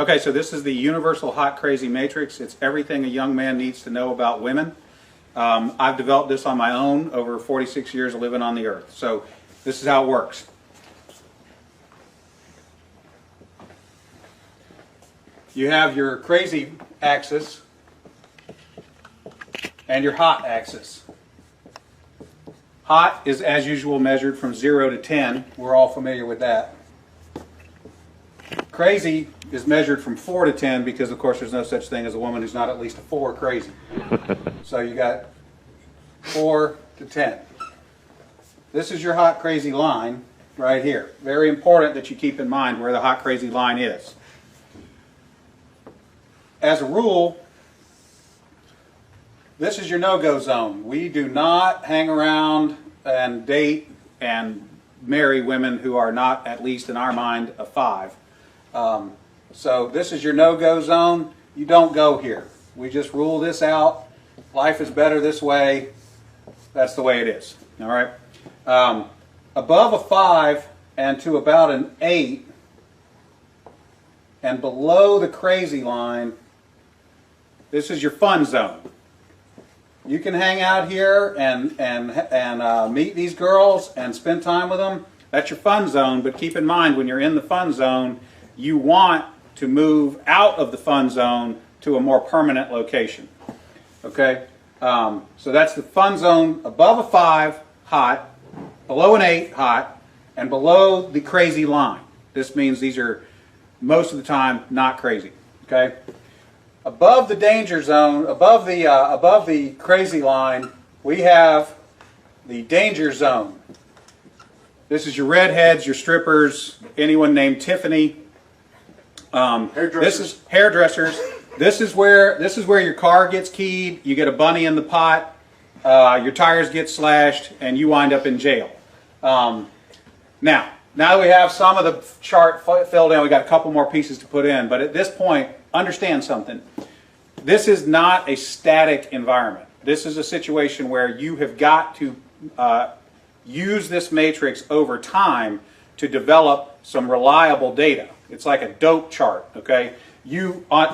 Okay, so this is the Universal Hot Crazy Matrix. It's everything a young man needs to know about women. I've developed this on my own over 46 years of living on the earth. So this is how it works. You have your crazy axis and your hot axis. Hot is, as usual, measured from 0 to 10. We're all familiar with that. Crazy is measured from 4 to 10 because, of course, there's no such thing as a woman who's not at least a 4 crazy. So you got 4 to 10. This is your hot crazy line right here. Very important that you keep in mind where the hot crazy line is. As a rule, this is your no-go zone. We do not hang around and date and marry women who are not, at least in our mind, a 5. So this is your no-go zone. You don't go here. We just rule this out. Life is better this way. That's the way it is. All right. Above a 5 and to about an 8 and below the crazy line, this is your fun zone. You can hang out here and meet these girls and spend time with them. That's your fun zone, but keep in mind when you're in the fun zone, you want to move out of the fun zone to a more permanent location. Okay? So that's the fun zone above a 5, hot, below an 8, hot, and below the crazy line. This means these are most of the time not crazy. Okay? Above the danger zone, above the crazy line, we have the danger zone. This is your redheads, your strippers, anyone named Tiffany. This is hairdressers. This is where your car gets keyed. You get a bunny in the pot. Your tires get slashed, and you wind up in jail. Now that we have some of the chart filled in, we got a couple more pieces to put in. But at this point, understand something. This is not a static environment. This is a situation where you have got to use this matrix over time to develop some reliable data. It's like a dope chart, okay?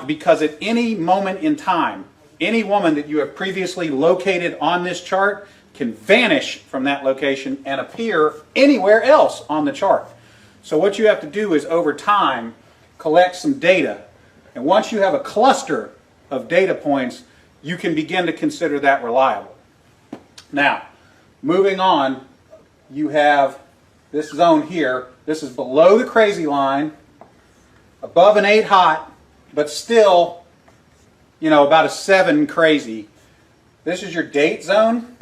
Because at any moment in time, any woman that you have previously located on this chart can vanish from that location and appear anywhere else on the chart. So what you have to do is over time collect some data. And once you have a cluster of data points, you can begin to consider that reliable. Now, moving on, you have this zone here. This is below the crazy line, above an 8 hot, but still, about a 7 crazy. This is your date zone.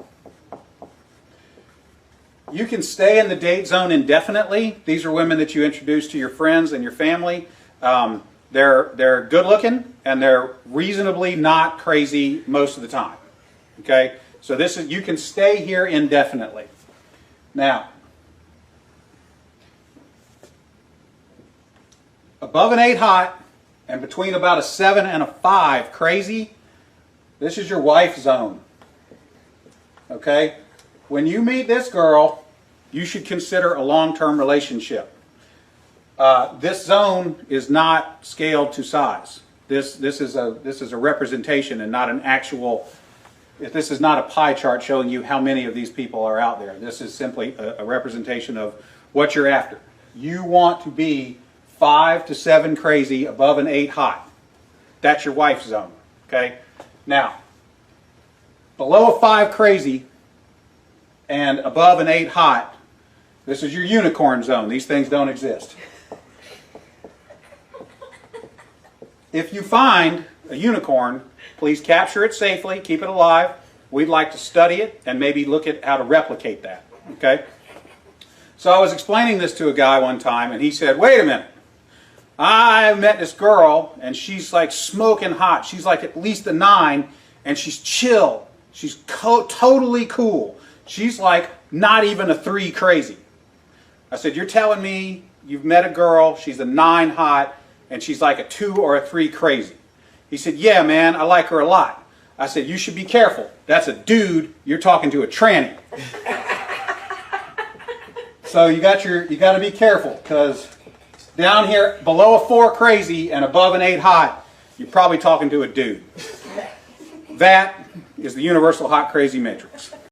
You can stay in the date zone indefinitely. These are women that you introduce to your friends and your family. They're good looking and they're reasonably not crazy most of the time. Okay? So you can stay here indefinitely. Now, above an 8 hot and between about a 7 and a 5 crazy, this is your wife zone. Okay? When you meet this girl, you should consider a long-term relationship. This zone is not scaled to size. This is a representation and not an actual. This is not a pie chart showing you how many of these people are out there. This is simply a representation of what you're after. You want to be 5 to 7 crazy above an 8 hot. That's your wife zone. Okay. Now, below a 5 crazy and above an 8 hot, this is your unicorn zone. These things don't exist. If you find a unicorn, please capture it safely, keep it alive. We'd like to study it and maybe look at how to replicate that. Okay? So I was explaining this to a guy one time and he said, wait a minute. I met this girl and she's like smoking hot. She's like at least a 9 and she's chill. She's totally cool. She's like not even a 3 crazy. I said, you're telling me you've met a girl, she's a 9 hot, and she's like a 2 or a 3 crazy. He said, yeah, man, I like her a lot. I said, you should be careful. That's a dude. You're talking to a tranny. So you got to be careful because down here below a 4 crazy and above an 8 hot, you're probably talking to a dude. That is the universal hot crazy matrix.